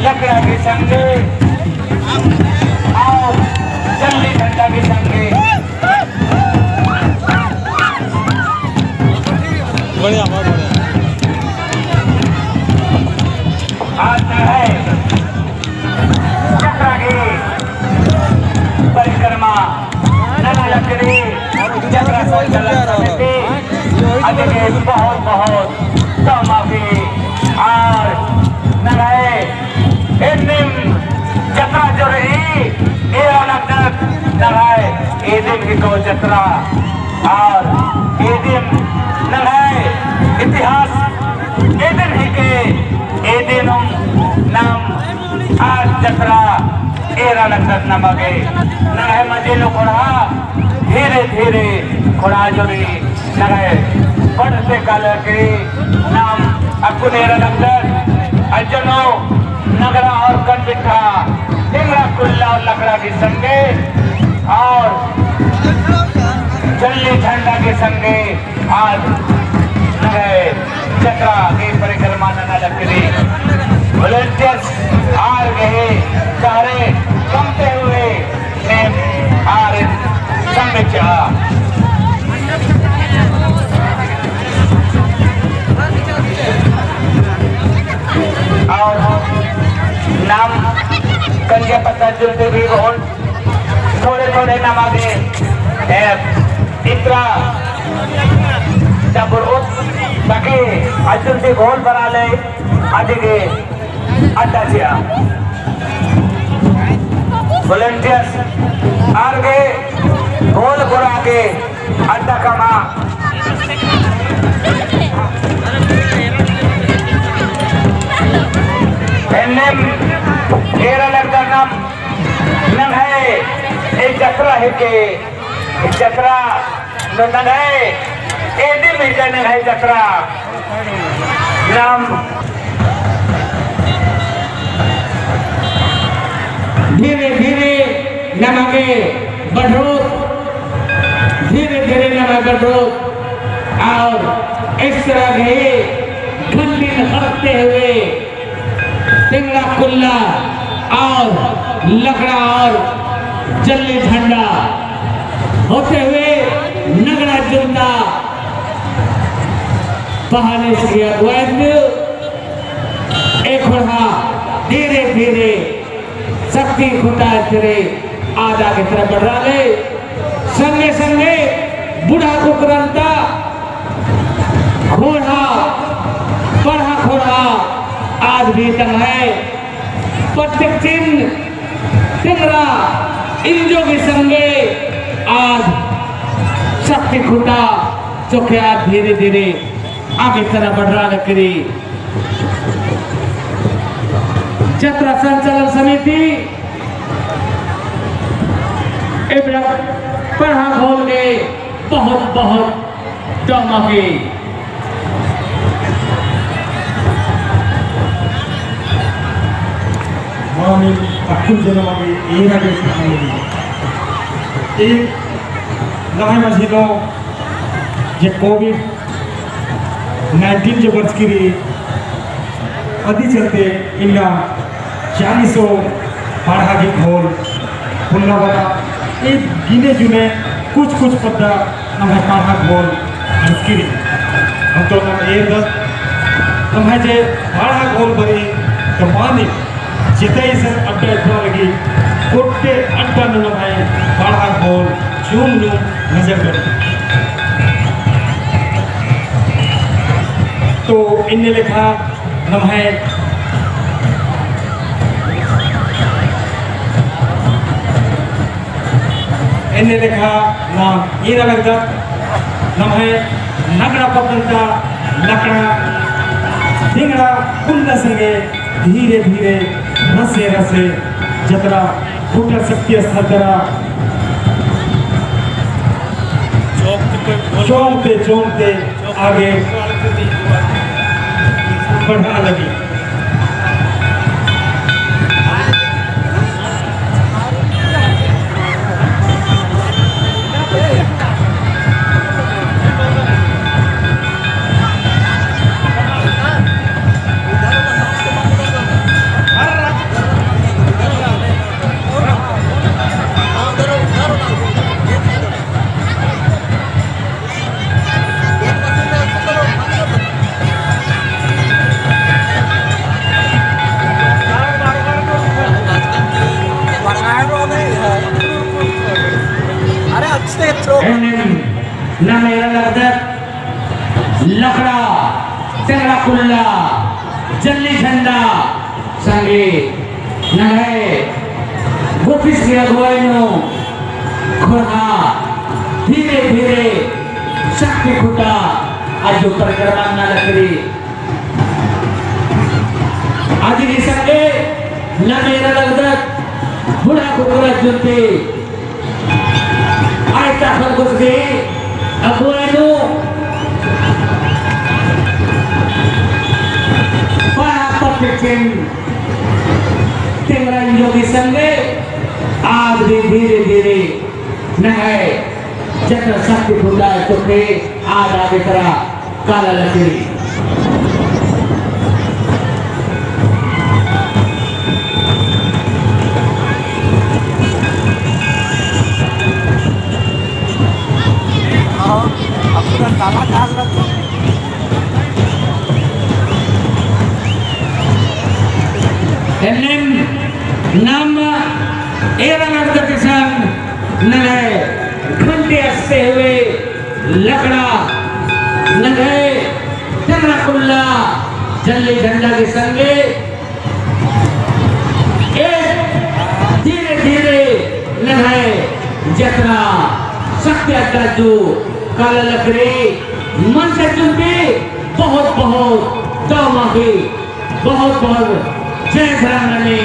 लकड़ा के संगे और जल्दी झंडा के संगे बढ़िया बहुत बढ़िया आता है चक्रा की परिक्रमा नला लकड़ी चक्रा संचालन समिति अधिक बहुत बहुत माफी और नगाए जत्रा जो रही ये अलग नगाए ये दिन की को जत्रा और ये दिन नगाए इतिहास ये दिन ही के ये दिन नाम आज जत्रा ये अलग नमगे नगाए मजे लो खोड़ा धीरे धीरे खोड़ा जो रही नगाए बढ़ते काल के नाम अकुनेरा नगर अजनो नगरा और कनबिठा टिंगरा कुल्ला और लकड़ा के संगे और जल्ली झंडा के संगे आज नगरे चक्रा की परिक्रमा नना लकड़ी वॉलंटियर्स आ गए चारे कमते हुए ने आर संग चाह और नाम कन्या पता जुलते भी बहुत थोड़े थोड़े नाम आगे इतना जबरदस्त ताकि अजुल से गोल बना ले आगे के अड्डा जिया वॉलंटियर्स आगे गोल बुरा के अड्डा कमा नाम है एक जत्रा है के जत्रा नन है एडी में जन है जत्रा नाम धीरे धीरे नमगे बढ़ो धीरे धीरे नमगे बढ़ो और इस तरह के घंटी हटते हुए टिंगरा कुल्ला और लकड़ा और जल्ली झंडा होते हुए नगरा जुलता बहाने से अगवैध एक बढ़ा धीरे धीरे शक्ति खुटा तेरे आधा की तरफ बढ़ रहा है संगे संगे बूढ़ा कुकरंता घोड़ा पढ़ा घोड़ा आज भी तंग है प्रत्येक चिन्ह टिंगरा इंजो के संगे आज शक्ति खुटा चौके आज धीरे धीरे आगे तरह बढ़ रहा करी जत्रा संचालन समिति पढ़ा खोल के बहुत बहुत दम Mami takut jangan lagi ini lagi sekarang ini. Ini namanya masih lo जे कोविड-19 जो बच गिरी अति चलते इनका 40 पढ़ा की खोल खुलना वाला एक गिने जुने कुछ पता नम्हे पढ़ा खोल बच गिरी हम तो नम ये दस नम्हे जे पढ़ा खोल बरी तो मानी जितना ही सर अड्डा इतना लगी कोटे अड्डा नम्हे पढ़ा खोल चूम नजर करें तो इनने लिखा नम्हे इनने लिखा नाम ये लगता नम्हे नगरा पद्धता लकड़ा ढिंगड़ा कुंड संगे धीरे धीरे रसे रसे जतरा फुटर शक्ति स्थरा चौंकते आगे बढ़ा लगी लकड़ा तेरा कुल्ला जल्ली झंडा संगे नहे गोपिस के अगुवाइनो खोहा धीरे धीरे शक्ति खुटा आज जो परिक्रमा न लकड़ी आज की संगे न मेरा लगदक बुढ़ा कुकुरा जुलते आए ताकत घुस गई अगुवाइनो पिचिन तेरा योगी संगे आज भी धीरे धीरे नहे जत्र शक्ति खुदा चुके आज आगे करा काला लकड़ी अपना ताला काज रखो नाम एरा लगता किसान नगे घंटे हंसते हुए लकड़ा नगे तेरा कुल्ला जल्ली झंडा के संगे एक धीरे धीरे नगे जतरा शक्ति अड्डा जो काला लकड़ी मन से चुनती बहुत दो माफी बहुत जय धरानी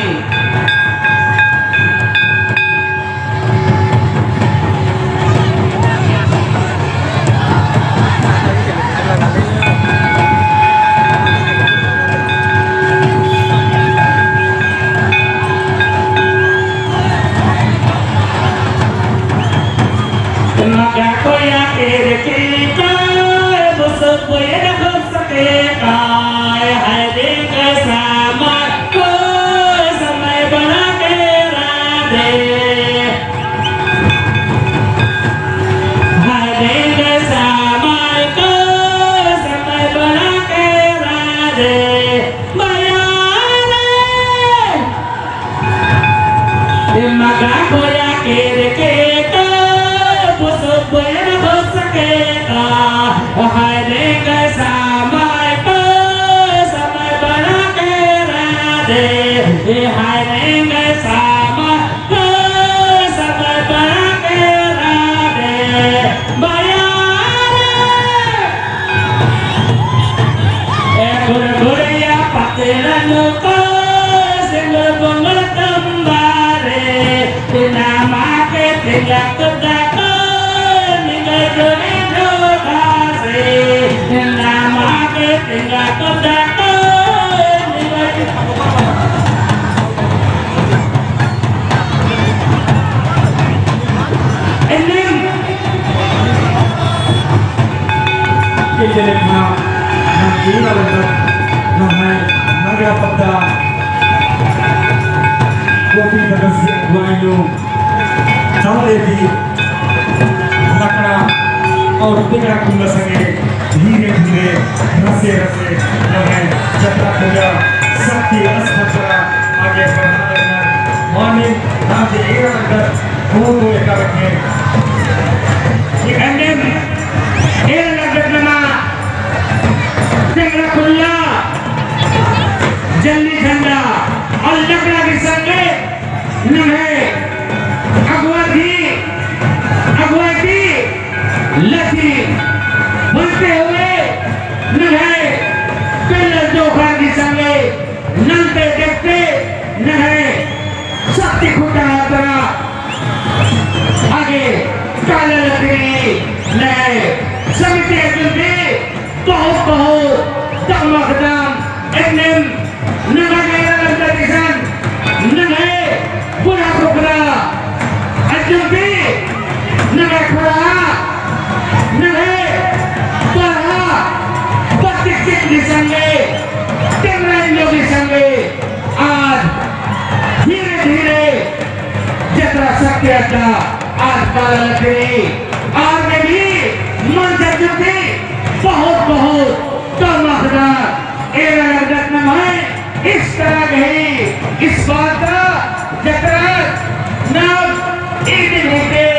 ini adalah namanya naga pada kopi terasi guayo चावले भी लकड़ा और पिघला कुंडा संगे धीरे धीरे रसे रसे लगे जत्रा पूजा शक्ति अस्पताल आगे बढ़ा देना माने नाम के एक अंदर वो तो एक रखे ये अंदर एक लगे नमा पिघला कुंडा जल्दी झंडा और लकड़ा के संगे नहे अगुवाई लथी बनते हुए नहे पिल्लर जोखा की संगे नंते देखते नहे शक्ति खुटा तरह आगे काले लकड़ी नहे समिति अजुल्दी बहुत दमकदम एनएम नगेरा लंदर किसान नहे बुरा खुकरा अजुल्दी नगे खुरा नगे पढ़ा पत्तिक की संगे टेंगराइयों की संगे आज धीरे धीरे जत्रा शक्ति अड्डा आज काला लकड़ी आज में भी मंच अजुल्दी बहुत दमकदार एरा रत्नम है इस तरह के इस बात का जत्रा नाम ईदिन हिके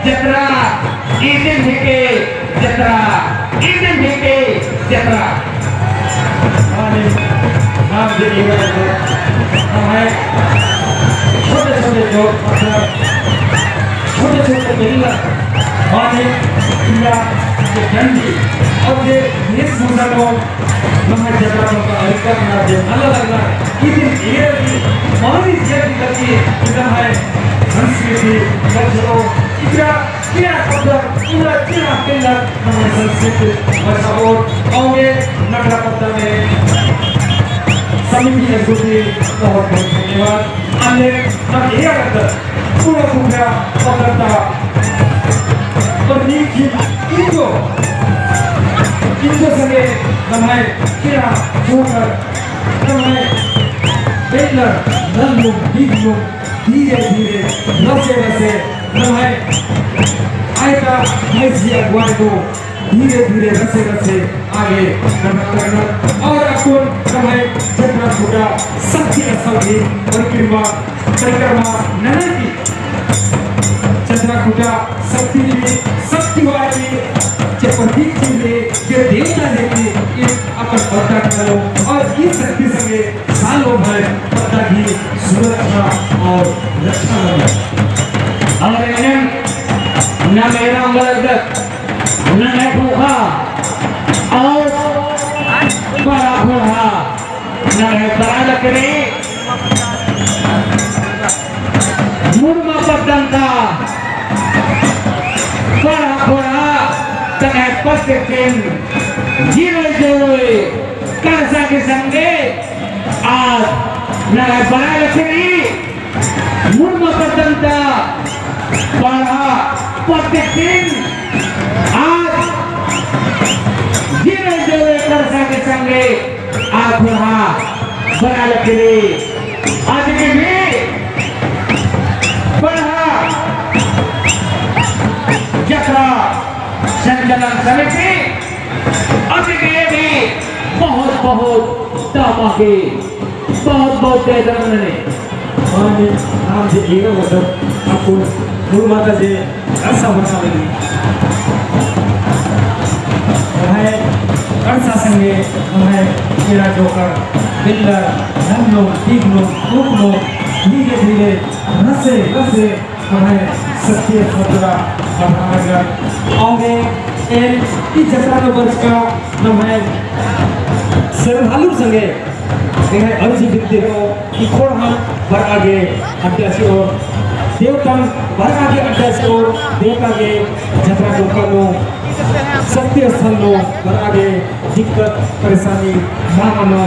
जत्रा ईदिन हिके जत्रा ईदिन हिके जत्रा आने नाम जे हमें छोटे जो छोटे मिलना आने या जंगी और ये वेशभूषा को नमः जत्रा का अधिकार ना दे अलग ईदिन ये मानी ये करती एकदम है संस्कृति कल्चरों इतना क्या पद्धत पूरा क्या पिल्लर हमारे संस्कृति वर्षाओं आगे नगरा पद्धत में समिति अजुल्दी बहुत धन्यवाद अन्य नग ये करता पूरा पद्धत और नीचे इनको संगे नमाय क्या जोकर नमाय पिल्लर नल्लू दीपलू धीरे धीरे रसे नमाय आयता ऐसी अगुवाई को धीरे धीरे रसे आगे करना और अकुल नमाय जत्रा पूजा शक्ति असंगी परिक्रमा नने की जत्रा पूजा शक्ति वाली के प्रतीक चीज़े के देवता देखी इस अपन पता करो और इस शक्ति संगे सालों भर पता की सुरक्षा और रक्षा लगे और इन्हें न मेरा मर्द न मैं भूखा और बड़ा भूखा न है बड़ा लकड़ी मुर्मा पतंगा बड़ा भूखा तने पत्तिकिन जीरोई करसा के संगे आज नगे बड़ा लकड़ी मुर्मा पतंगा बड़ा पत्तिकिन आज जीरोई करसा के संगे आज बड़ा लकड़ी आज के भी बड़ा जत्रा संचालन समिति अतिके भी बहुत तामाके बहुत देदरने माने नाम जे एगो वदर अपुन गुरुमाता जे ऐसा बना लगी है कर्सा संगे है मेरा जोकर बिल्लर धन्नो तीगनो रूपनो धीरे धीरे रसे हमें सत्य सतरा बढ़ाएगा आगे इस जत्रा के वर्ष का नाम है श्रद्धालु संगे यह अर्जी विद्य हो कि खोड़ा बर आगे अड्डा से और देवतन बर आगे अड्डा से और देवता के जत्रा को करो सत्य स्थल बर आगे दिक्कत परेशानी मानो